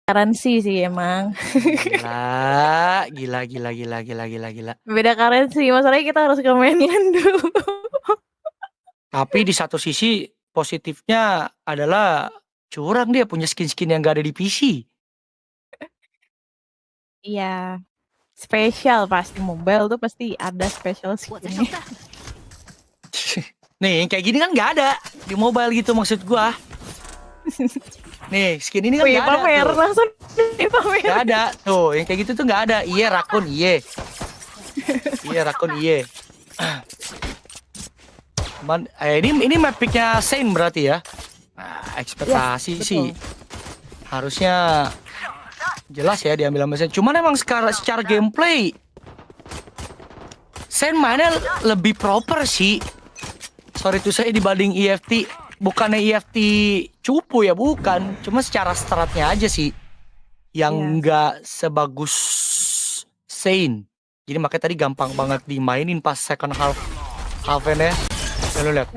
currency sih emang. Gila. Beda currency, masalahnya kita harus ke mainland dulu. Tapi di satu sisi positifnya adalah curang dia punya skin-skin yang gak ada di PC. Iya, spesial pasti mobile tuh pasti ada special skinnya. Nih, yang kayak gini kan nggak ada di mobile gitu maksud gua. Nih, skin ini kan nggak ada pamer, tuh. langsung dipamer. Nggak ada tuh, yang kayak gitu tuh nggak ada. Iya, rakun iya. Iya, rakun iya. Ini map picknya Saint berarti ya. Nah, ekspektasi Yes, sih harusnya jelas ya diambil sama Saint. Cuman emang secara gameplay Saint mainnya lebih proper sih. Sorry tuh saya dibanding EFT. Bukannya EFT cupu ya, bukan. Cuma secara stratnya aja sih yang nggak sebagus Saint. Jadi makanya tadi gampang banget dimainin pas second half ya. Lu lihat.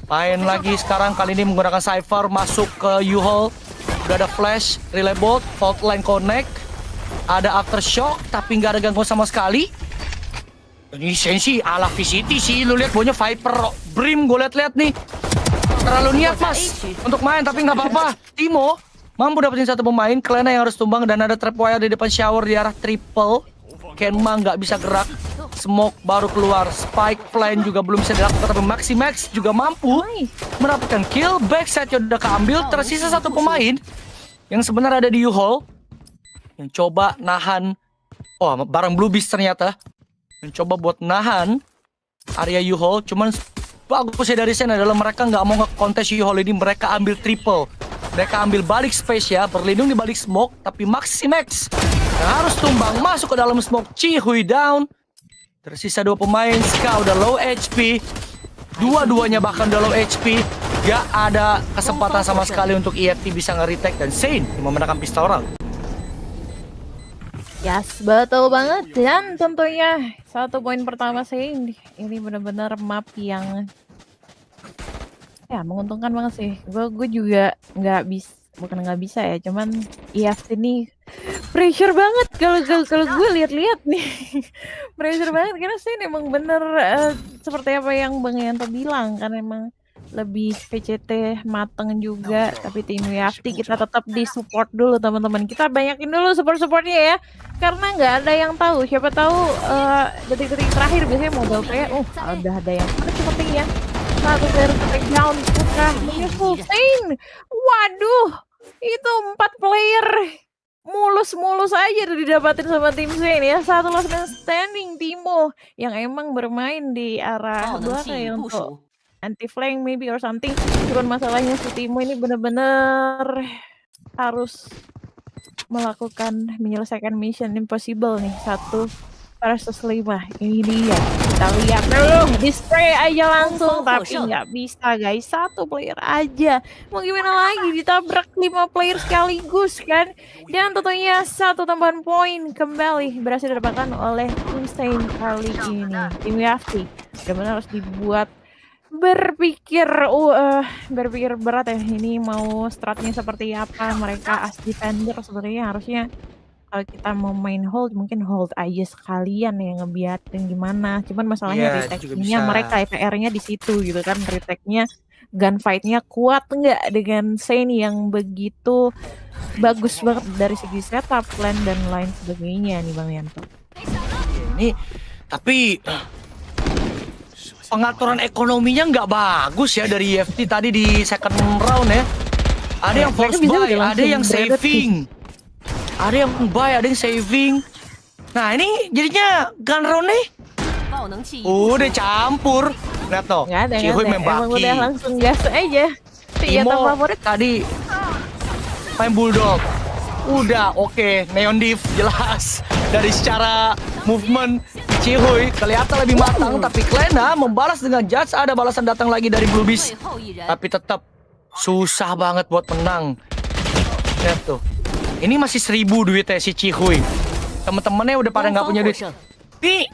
Main lagi sekarang kali ini menggunakan Cypher masuk ke U-Hole. Udah ada flash, relay bolt, fault line connect. Ada aftershock tapi nggak ada gangguan sama sekali. Ini sensi ala VCT sih, lu lihat bawahnya Viper Brim, gue lihat nih. Terlalu niat mas untuk main tapi nggak apa-apa. Timo mampu dapetin satu pemain, Klena yang harus tumbang dan ada tripwire di depan shower di arah triple. Kenma nggak bisa gerak, smoke baru keluar, spike plan juga belum bisa dilakukan tapi Max juga mampu mendapatkan kill. Backside udah keambil, tersisa satu pemain yang sebenarnya ada di U-Hole yang coba nahan. Oh, bareng Blue Beast ternyata mencoba buat nahan area U-Hole. Cuman bagusnya dari sana adalah mereka nggak mau nge-kontes U-Hole ini. Mereka ambil triple. Mereka ambil balik space ya, berlindung di balik smoke. Tapi Max yang harus tumbang masuk ke dalam smoke. Cihui down. Tersisa dua pemain. Ska udah low HP. Dua-duanya bahkan udah low HP. Gak ada kesempatan sama sekali untuk EFT bisa nge-retake. Dan Saint yang memenangkan pistol. Yes, betul banget. Dan tentunya satu poin pertama sih ini benar-benar map yang ya menguntungkan banget sih. Gue juga bukan nggak bisa ya, cuman EFT ini pressure banget kalau gue lihat-lihat nih. Pressure banget karena sih emang bener seperti apa yang Bang Yanto bilang kan emang lebih VCT mateng juga, tapi tim EFT kita tetap di support dulu teman-teman. Kita banyakin dulu support-supportnya ya, karena nggak ada yang tahu. Siapa tahu detik-detik terakhir biasanya mobile player, udah ada yang sepertinya satu dari down putra menyusul Saint. Waduh, itu 4 player mulus-mulus aja tuh didapatin sama tim Saint ya. Satu last man standing Timo yang emang bermain di arah belakang ya untuk anti flank maybe or something. Cuman masalahnya si Timo ini bener-bener harus menyelesaikan mission impossible nih, 1 versus 5. Ini dia, kita lihat dulu di spray aja langsung tapi nggak bisa guys, 1 player aja mau gimana lagi, ditabrak 5 player sekaligus kan. Dan tentunya 1 tambahan poin kembali berhasil didapatkan oleh tim Saint kali ini. Tim EFT benar-benar harus dibuat berpikir berat ya, ini mau stratnya seperti apa. Mereka as defender sebenarnya harusnya kalau kita mau main hold mungkin hold aja sekalian ya, ngebiarin gimana. Cuman masalahnya retake-nya mereka PR-nya di situ gitu kan. Retake-nya gunfight-nya kuat nggak dengan Saint yang begitu bagus banget dari segi setup, plan dan lain sebagainya nih Bang Yanto. Ini tapi pengaturan ekonominya nggak bagus ya dari EFT tadi di second round ya. Ada yang force buy, ada yang saving. Ada yang buy, ada yang saving. Nah ini jadinya gun round nih udah campur. Lihat toh, Cihui main Baki. Udah langsung gas aja. Timo tadi main Bulldog. Udah oke, Neon Div jelas. Dari secara movement Cihui kelihatan lebih matang. Tapi Klena membalas dengan judge. Ada balasan datang lagi dari Blue Beast. Tapi tetap susah banget buat menang. Lihat tuh, ini masih 1000 duitnya si Cihui. Temen-temennya udah pada nggak punya duit. Nih,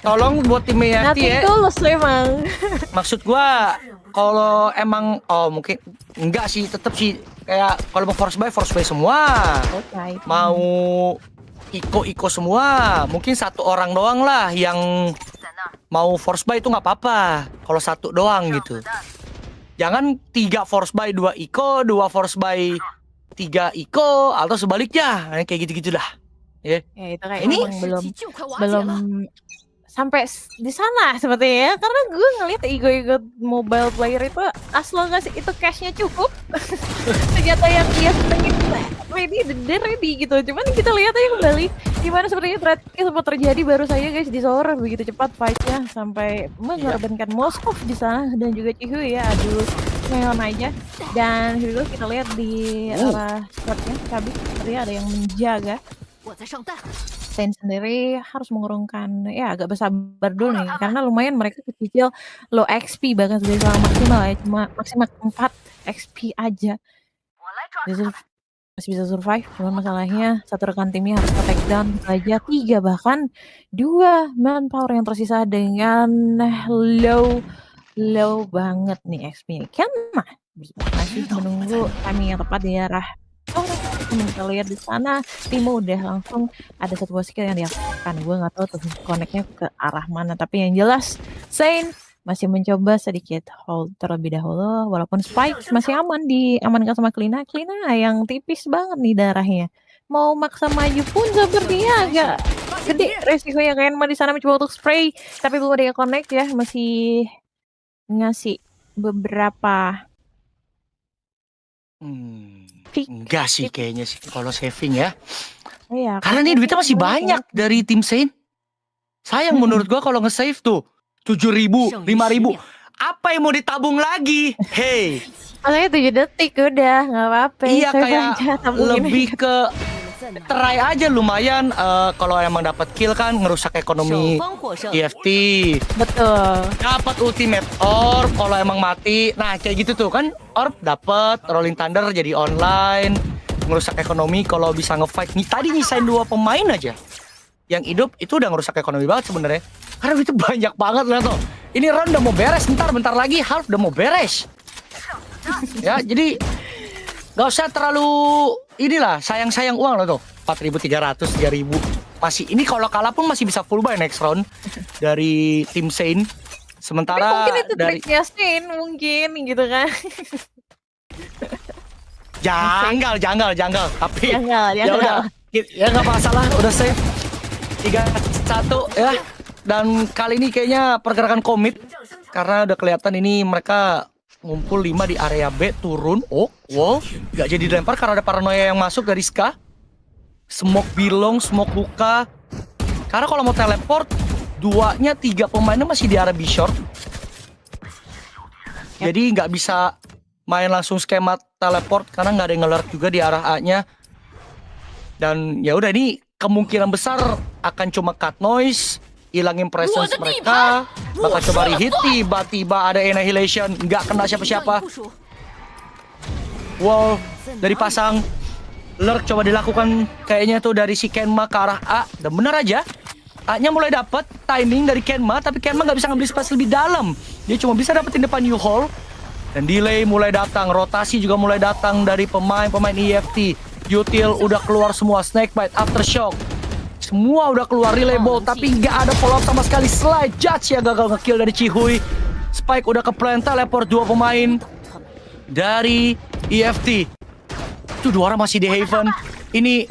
tolong buat tim EFT ya. Tulus memang. Maksud gua kalau emang mungkin enggak sih, tetap sih kayak kalau mau force buy semua. Selesai. Mau iko semua. Mungkin satu orang doang lah yang mau force buy itu nggak apa-apa. Kalau satu doang gitu. Jangan 3 force buy 2 iko, 2 force buy 3 iko atau sebaliknya. Nah, kayak gitu-gitu dah. Ya. Ya itu kayak Ini- emang belum sampai di sana sepertinya ya. Karena gue ngeliat ego mobile player itu aslo nggak sih itu cashnya cukup. Senjata yang dia senengin ready gitu. Cuman kita lihat aja kembali gimana sepertinya threat-nya sempat terjadi baru saja guys di Sora begitu cepat fight-nya sampai mengorbankan Moskov di sana dan juga Chihui ya. Aduh, ngeon aja. Dan dulu kita lihat di arah threat-nya Kabi sepertinya ada yang menjaga. Sain sendiri harus mengurungkan ya agak bersabar dulu nih karena lumayan mereka kecil low XP bahkan sudah sangat maksimal ya cuma maksimal 4 XP aja. Masih bisa survive cuman masalahnya satu rekan timnya harus ke take down saja 3 bahkan 2 manpower yang tersisa dengan low banget nih XP-nya. Kenma masih menunggu timing yang tepat di arah kita lihat di sana Timo udah langsung ada satu skill yang diaktifkan. Gue nggak tahu tuh connect-nya ke arah mana tapi yang jelas Sain masih mencoba sedikit hold terlebih dahulu walaupun Spike masih aman diamankan sama Klina yang tipis banget nih darahnya mau maksa maju pun sepertinya agak gede resikonya kayak di sana mencoba untuk spray tapi belum ada yang connect ya masih ngasih beberapa enggak sih kayaknya sih kalau saving ya. Iya, Karena nih duitnya masih banyak dari tim Saint. Sayang menurut gua kalau nge-save tuh 7.000, 5.000. Apa yang mau ditabung lagi? Hey. Makanya 7 detik udah nggak apa-apa. Iya Saya kayak baca tabungin. lebih ke try aja lumayan kalau emang dapat kill kan ngerusak ekonomi EFT. Betul. Dapat ultimate orb kalau emang mati. Nah, kayak gitu tuh kan orb dapat rolling thunder jadi online, ngerusak ekonomi kalau bisa ngefight. Nih tadi nyisain 2 pemain aja. Yang hidup itu udah ngerusak ekonomi banget sebenarnya. Karena itu banyak banget lah tuh. Ini round udah mau beres, bentar lagi half udah mau beres. Ya, jadi gak usah terlalu inilah sayang uang loh tuh 4.300 3.000 masih ini kalau kalah pun masih bisa full buy next round dari tim Saint sementara tapi mungkin itu dari triknya Sain mungkin gitu kan janggal tapi Janggal. ya udah ya nggak masalah udah save 3-1 ya dan kali ini kayaknya pergerakan komit karena udah kelihatan ini mereka ngumpul 5 di area B turun. Wow, gak jadi dilempar karena ada paranoia yang masuk dari Ska. Smoke Bilong, Smoke Luka. Karena kalau mau teleport, 3 pemainnya masih di area B short. Jadi nggak bisa main langsung skema teleport karena nggak ada yang nge-lurk juga di arah A-nya. Dan ya udah ini kemungkinan besar akan cuma cut noise. Hilangin presence mereka, bakal coba rehit, tiba-tiba ada annihilation, nggak kena siapa-siapa. Wow, dari pasang lurk coba dilakukan kayaknya tuh dari si Kenma ke arah A, dan bener aja, A-nya mulai dapat timing dari Kenma, tapi Kenma nggak bisa ngambil space lebih dalam. Dia cuma bisa dapetin depan U-Hall, dan delay mulai datang, rotasi juga mulai datang dari pemain EFT. Util udah keluar semua, Snakebite, Aftershock. Semua udah keluar relay ball tapi nggak ada follow up sama sekali. Slide Judge yang gagal nge-kill dari Chihui. Spike udah ke plan teleport 2 pemain dari EFT. Itu 2 orang masih di Haven. Ini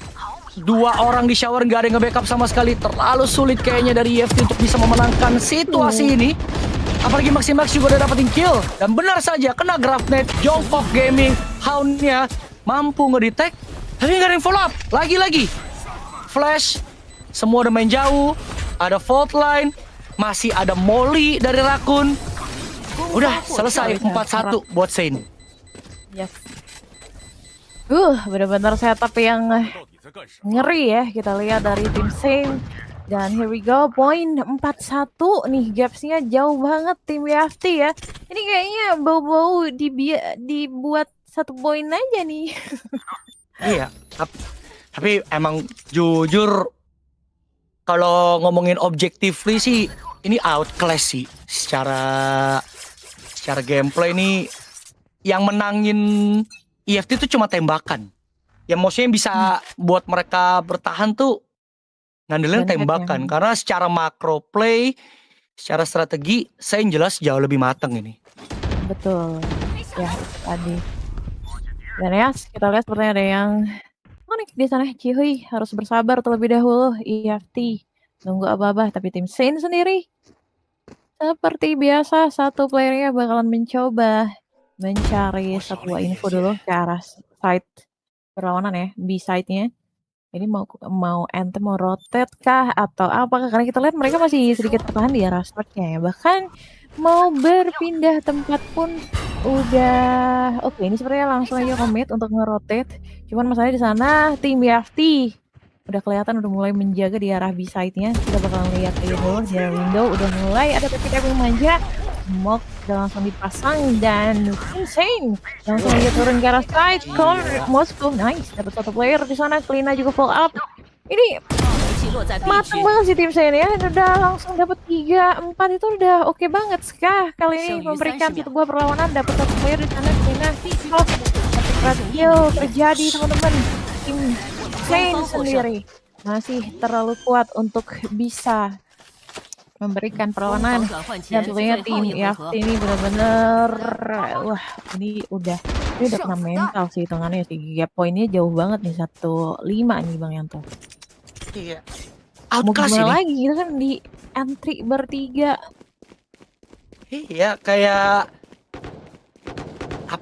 2 orang di shower nggak ada yang nge-backup sama sekali. Terlalu sulit kayaknya dari EFT untuk bisa memenangkan situasi ini. Apalagi Maximax juga udah dapetin kill. Dan benar saja kena Grafnet. Jongkok Gaming Hound-nya mampu ngedetect tapi nggak ada yang follow up. Lagi-lagi Flash. Semua udah main jauh, ada fault line, masih ada Molly dari Rakun. Udah selesai 4-1 buat Saint. Yes. Benar-benar setup yang ngeri ya kita lihat dari tim Saint. Dan here we go, poin 4-1 nih, gapsnya jauh banget tim WFT ya. Ini kayaknya bau-bau dibuat 1 poin aja nih. Iya, tapi emang jujur kalau ngomongin objectively sih ini outclass sih secara secara gameplay ini yang menangin EFT itu cuma tembakan. Yang maksudnya yang bisa buat mereka bertahan tuh ngandelin Gunhead-nya. tembakan. Karena secara macro play, secara strategi, saya jelas jauh lebih matang ini. Betul. Ya, tadi. Dan ya, kita lihat sepertinya ada yang unik di sana. Cihuy harus bersabar terlebih dahulu. EFT nunggu abah-abah, tapi tim Saint sendiri seperti biasa satu playernya bakalan mencoba mencari sebuah info dulu ke arah side perlawanan ya, B-side-nya. Ini mau ente mau rotate kah atau apakah? Karena kita lihat mereka masih sedikit tertahan di arah start-nya ya. Bahkan mau berpindah tempat pun udah oke. Ini sepertinya langsung aja commit untuk nge-rotate. Cuman masalahnya di sana tim BFT udah kelihatan udah mulai menjaga di arah B-side-nya. Kita bakalan lihat aja dulu di window udah mulai ada TPK yang manja. Mock udah langsung dipasang dan insane langsung aja turun ke arah side corner Moskow. Nice, dapat satu player di sana. Klina juga full up. Ini matang banget sih tim saya ini ya. Udah langsung dapat 3-4 itu udah oke banget. Skah kali ini memberikan sebuah perlawanan, dapat satu player di sana. Klina kill terjadi teman-teman. Tim Saint sendiri masih terlalu kuat untuk bisa memberikan perlawanan. Dan tentunya tim EFT ini benar-benar wah ini udah kena mental sih hitungannya sih. Gap poinnya jauh banget nih 1-5 nih Bang Yanto. Iya. Mau Outclass gimana ini. lagi gitu kan di entry bertiga. Iya, kayak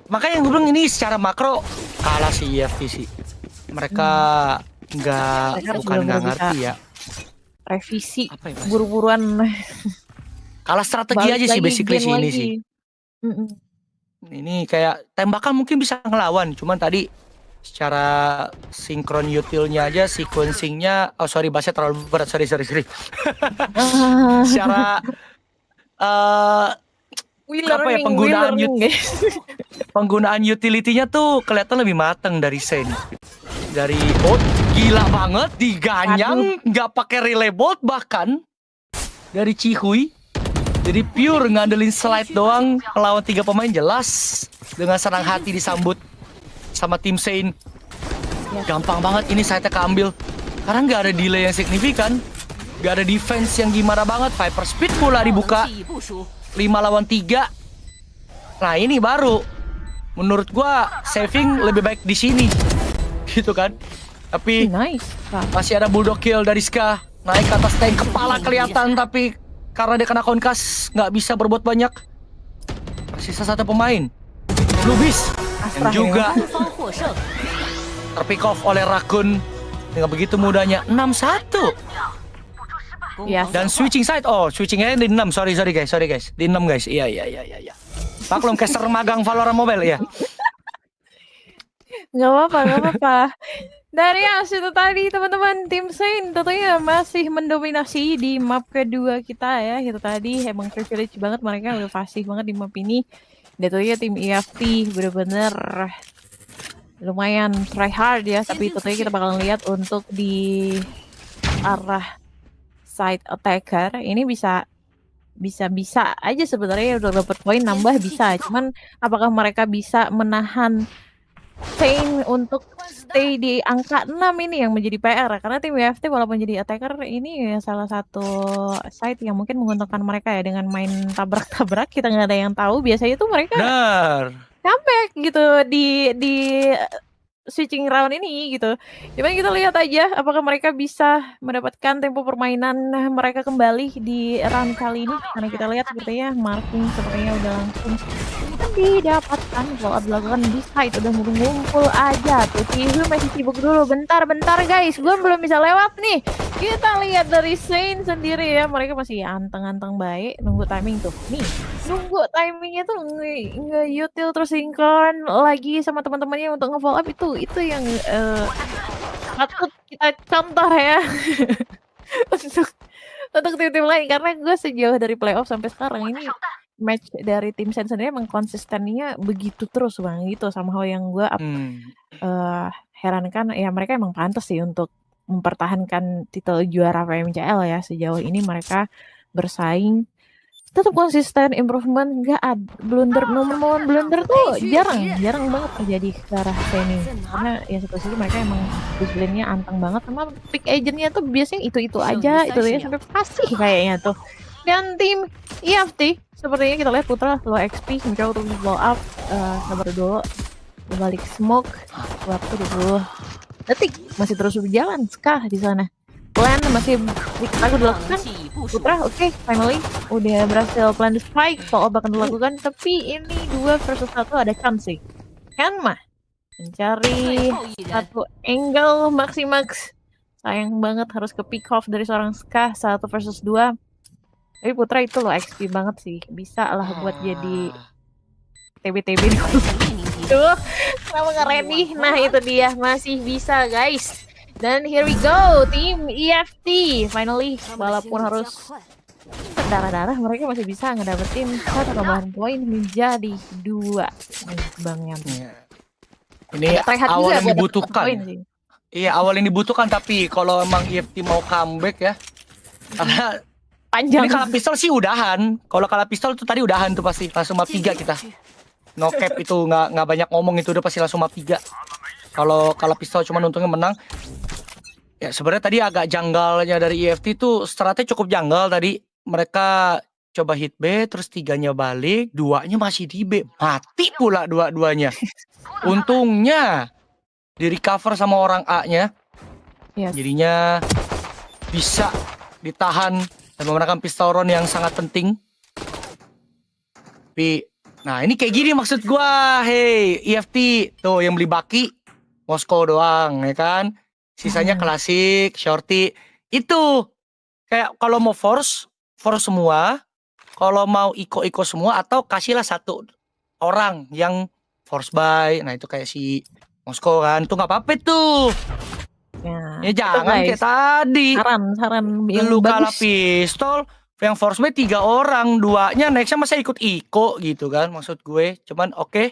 makanya gue bilang ini secara makro kalah si EFT sih. Mereka bukan nggak ngerti ya. Revisi Apa ya, Mas? buru-buruan Kalah strategi aja sih basically sih ini sih. Ini kayak tembakan mungkin bisa ngelawan, cuman tadi secara sinkron utilnya aja, sequencingnya, oh sorry bahasnya terlalu berat, sorry. Secara apa ya penggunaan utility-nya tuh kelihatan lebih matang dari Saint. Dari gila banget diganyang, nggak pakai relay bolt bahkan dari Cihuy. Jadi pure ngandelin slide doang melawan 3 pemain jelas dengan senang hati disambut sama tim Saint. Gampang banget ini side-nya keambil karena nggak ada delay yang signifikan, nggak ada defense yang gimana banget. Viper speed pula dibuka 5 lawan 3. Nah ini baru menurut gua saving lebih baik di sini gitu kan. Tapi masih ada bulldog kill dari Ska, naik ke atas tank, kepala kelihatan tapi karena dia kena konkas nggak bisa berbuat banyak. Sisa satu pemain Blue Beast yang juga terpick off oleh Raccoon dengan begitu mudahnya 6-1. Dan switching side, switchingnya di 6. Sorry guys, di 6 guys. Iya. Maklum caster magang Valorant Mobile ya. Nggak apa-apa. Dari hasil itu tadi teman-teman, tim Saint tentunya masih mendominasi di map kedua kita ya. Itu tadi emang privilege banget, mereka udah fasih banget di map ini. Dan tentunya tim EFT bener-bener lumayan try hard ya. Tapi tentunya kita bakal lihat untuk di arah side attacker ini bisa aja sebenarnya udah dapat poin nambah bisa. Cuman apakah mereka bisa menahan Saint untuk stay di angka 6 ini yang menjadi PR karena tim WFT walaupun jadi attacker ini salah satu site yang mungkin menguntungkan mereka ya dengan main tabrak-tabrak, kita nggak ada yang tahu biasanya tuh mereka comeback gitu di switching round ini gitu. Cuman kita lihat aja apakah mereka bisa mendapatkan tempo permainan mereka kembali di round kali ini karena kita lihat sepertinya marking sepertinya udah langsung didapatkan. Kalau dilakukan di side udah ngumpul aja tuh. Cihuy masih sibuk dulu. Bentar guys, gue belum bisa lewat nih. Kita lihat dari Saint sendiri ya, mereka masih anteng-anteng baik nunggu timing tuh. Nih, nunggu timingnya tuh nge-util terus sinkron lagi sama teman-temannya untuk nge-follow up itu yang patut kita contoh ya. untuk tim-tim lain karena gue sejauh dari playoff sampai sekarang ini match dari tim Saint sendiri emang konsistennya begitu terus Bang gitu, sama hal yang gue herankan ya, mereka emang pantas sih untuk mempertahankan titel juara PMCL ya. Sejauh ini mereka bersaing tetap konsisten improvement, nggak ada blunder, momen-momen blunder tuh jarang banget terjadi ke arah Seni, karena ya satu sisi mereka emang disiplinnya anteng banget, sama pick agentnya tuh biasanya itu aja itu ya sampai fasih kayaknya tuh. Dan tim EFT sepertinya kita lihat Putra low XP mencoba untuk blow up, sabar dulu balik smoke waktu 20 detik masih terus berjalan Ska di sana. Plan masih ragu dilakukan. Putra oke, finally udah berhasil plan the spike, follow up akan dilakukan, tapi ini 2 versus 1 ada chance sih. Hanma mencari satu angle Maximax. Sayang banget harus ke pick off dari seorang Ska 1 versus 2. Tapi Putra itu loh XP banget sih. Bisa lah buat jadi TB-TB dulu. Tuh, kenapa nggak ready? Nah itu dia, masih bisa guys. Dan here we go, tim EFT. Finally, walaupun harus berdarah-darah, mereka masih bisa ngedapetin satu tambahan poin menjadi 2. Bang Yan. Ini awal yang dibutuhkan. Iya, awal yang dibutuhkan, tapi kalau emang EFT mau comeback ya, karena panjang. Ini kalah pistol sih udahan. Kalau kalah pistol tuh tadi udahan tuh pasti langsung map 3 kita. No cap itu nggak banyak ngomong, itu udah pasti langsung map 3. Kalau kalah pistol cuma untungnya menang. Ya sebenarnya tadi agak janggalnya dari EFT tuh, stratnya cukup janggal tadi. Mereka coba hit B, terus 3-nya balik, 2-nya masih di B. Mati pula dua-duanya. Untungnya di recover sama orang A-nya. Yes. Jadinya bisa ditahan dan memenangkan pistol round yang sangat penting. Tapi, nah ini kayak gini maksud gua. Hey, EFT tuh yang beli Baki, Moskow doang, ya kan? Sisanya klasik, shorty. Itu kayak kalau mau force semua. Kalau mau iko semua, atau kasihlah satu orang yang force buy. Nah itu kayak si Moskow kan, tuh nggak apa-apa tuh. Ya jangan kayak tadi. Saran yang lu kalah pistol, yang force buy 3 orang, 2-nya nextnya masa ikut iko gitu kan, maksud gue. Cuman oke.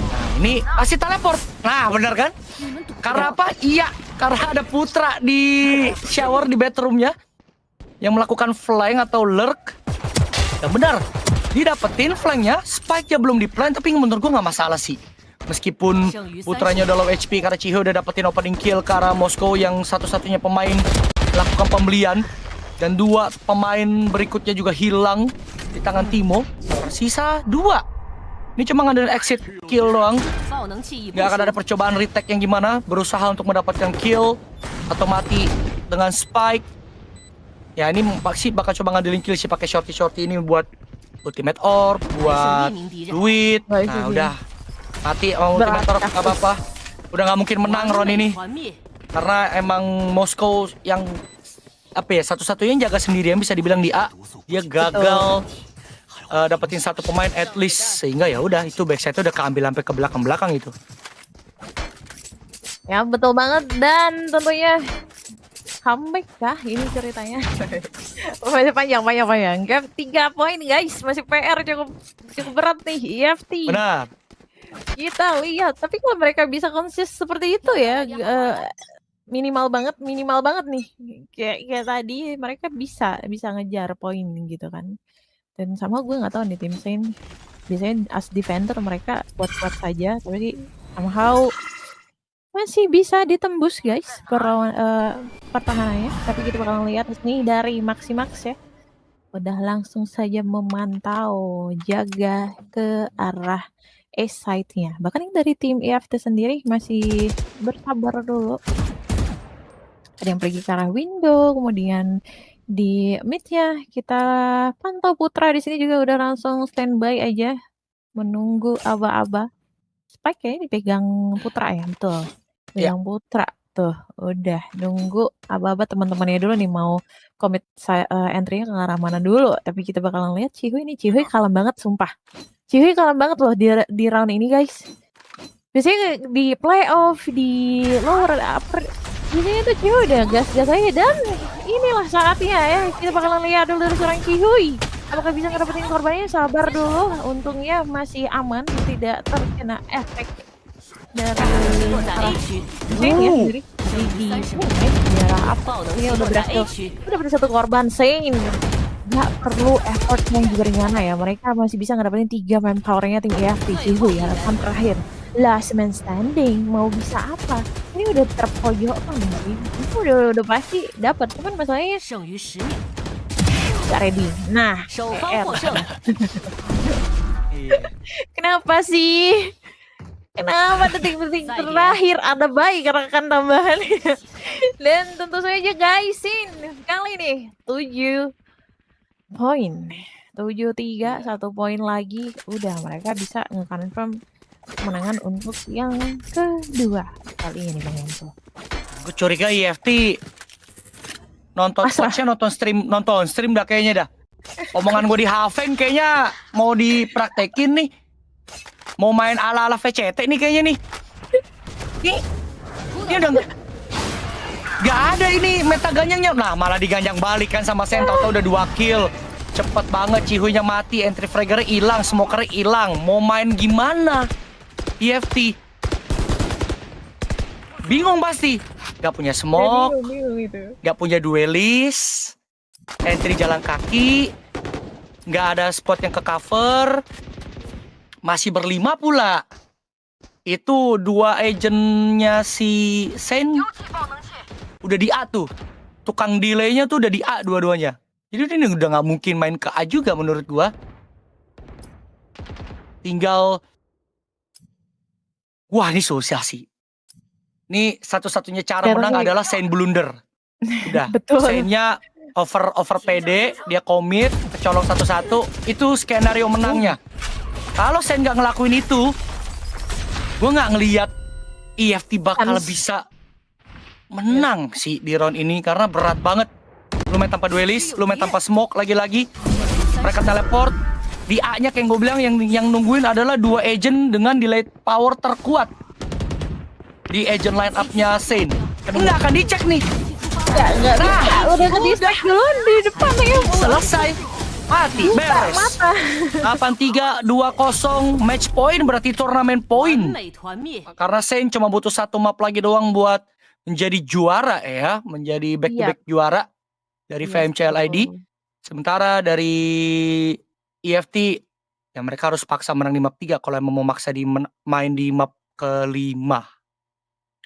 Nah ini pasti teleport. Nah bener kan? Karena apa? Iya, karena ada Putra di shower di bedroomnya yang melakukan flank atau lurk. Ya benar, didapetin flanknya, spike-nya belum di-plan, tapi menurut gue nggak masalah sih. Meskipun Putranya udah low HP karena Chiho udah dapetin opening kill ke arah Moskow yang satu-satunya pemain melakukan pembelian, dan 2 pemain berikutnya juga hilang di tangan Timo. Sisa 2. Ini cuma ngandelin exit kill doang. Gak akan ada percobaan retake yang gimana, berusaha untuk mendapatkan kill atau mati dengan spike. Ya ini pasti bakal coba ngandelin kill sih pakai shorty ini buat ultimate orb, buat duit. Nah udah mati sama ultimate orb, gak apa-apa. Udah gak mungkin menang round ini, karena emang Moskow yang apa ya, satu-satunya yang jaga sendirian bisa dibilang di A. Dia gagal dapetin satu pemain at least, sehingga ya udah itu backside udah keambil sampai ke belakang itu. Ya betul banget, dan tentunya comeback kah ini ceritanya? Masih panjang. Gap 3 poin guys, masih PR cukup berat nih EFT. Benar. Kita lihat, tapi kalau mereka bisa konsis seperti itu ya, minimal banget nih. Kayak tadi mereka bisa ngejar poin gitu kan. Dan sama gue nggak tahu nih tim Saint, biasanya as defender mereka kuat-kuat saja, tapi somehow masih bisa ditembus guys pertahanannya. Tapi kita bakal lihat nih dari Maximax ya, udah langsung saja memantau, jaga ke arah A side-nya. Bahkan yang dari tim EFT sendiri masih bersabar dulu. Ada yang pergi ke arah window, kemudian di mid-nya kita pantau Putra di sini juga udah langsung standby aja menunggu aba-aba. Spike kayaknya dipegang Putra ya, betul. Pegang Putra tuh, udah nunggu aba-aba teman-temannya dulu nih mau commit entry-nya ke arah mana dulu. Tapi kita bakalan lihat Chihui kalem banget sumpah. Chihui kalem banget loh di round ini guys. Biasanya di playoff, di lower upper, biasanya tuh Chihui udah gas-gas aja, dan inilah saatnya ya. Kita bakalan lihat dulu dari seorang Chihui. Apakah bisa ngedapetin korbannya? Sabar dulu. Untungnya masih aman, tidak terkena efek dari sendiri. Di daerah apa? Ini udah berhasil satu korban Saint Nggak perlu effort yang gimana ya, mereka masih bisa ngedapetin 3 manpower-nya tim EFT, Cihuy ya, kan terakhir. Last man standing, mau bisa apa? Ini udah terpojokan sih, itu udah pasti dapat, cuman masalahnya 剩余10秒， nggak ready. Nah, 守方 PR. 获胜。 Iya. Kenapa sih? Kenapa detik-detik terakhir ada baik rekan tambahannya? Dan tentu saja guys, kali nih 7 poin. 7-3, 1 poin lagi. Udah mereka bisa nge-confirm kemenangan untuk yang kedua kali ini Bang Yanto. Gue curiga EFT nonton Pasrah. coachnya nonton stream dah kayaknya dah. Omongan gue di Haven kayaknya mau dipraktekin nih. Mau main ala-ala VCT nih kayaknya nih. Ini udah nggak ada ini meta ganjangnya. Nah malah diganjang balik kan sama Sen. Tau-tau udah 2 kill. Cepet banget, Cihuy-nya mati, entry fragger hilang, smoker hilang. Mau main gimana? EFT bingung pasti. Gak punya smoke, Bingung itu. gak punya duelist, entry jalan kaki, gak ada spot yang ke cover, masih berlima pula. Itu 2 agentnya si Sen udah di A tuh. Tukang delaynya tuh udah di A dua-duanya. Jadi ini udah gak mungkin main ke A juga menurut gua. Tinggal, wah ini susah sih. Ini satu-satunya cara menang adalah Sen blunder. Udah, Betul. Sennya over PD, dia komit, kecolong satu-satu, itu skenario menangnya. Kalau Sen nggak ngelakuin itu, gue nggak ngelihat EFT bakal bisa menang sih di round ini karena berat banget. Lu main tanpa duelist, lu main tanpa smoke lagi-lagi, mereka teleport. Di A-nya kayak gue bilang yang nungguin adalah 2 agent dengan delay power terkuat di agent line up-nya Sen. Nggak akan dicek nih. Nggak bisa. Udah ke-distract duluan di depan ya. Selesai. Mati, beres. Mata. 8-3-2-0 match point berarti turnamen 完 poin. 美团灭， Karena Sen cuma butuh 1 map lagi doang buat menjadi juara ya, menjadi back-to-back juara dari VMCL ID. Sementara dari EFT ya mereka harus paksa menang di map 3 kalau emang mau maksa main di map kelima.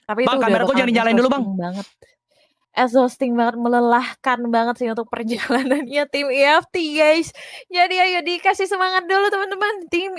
Tapi Bang, itu kamera gue jangan dinyalain dulu, Bang. banget. Exhausting banget, melelahkan banget sih untuk perjalanannya tim EFT guys. Jadi ayo dikasih semangat dulu teman-teman tim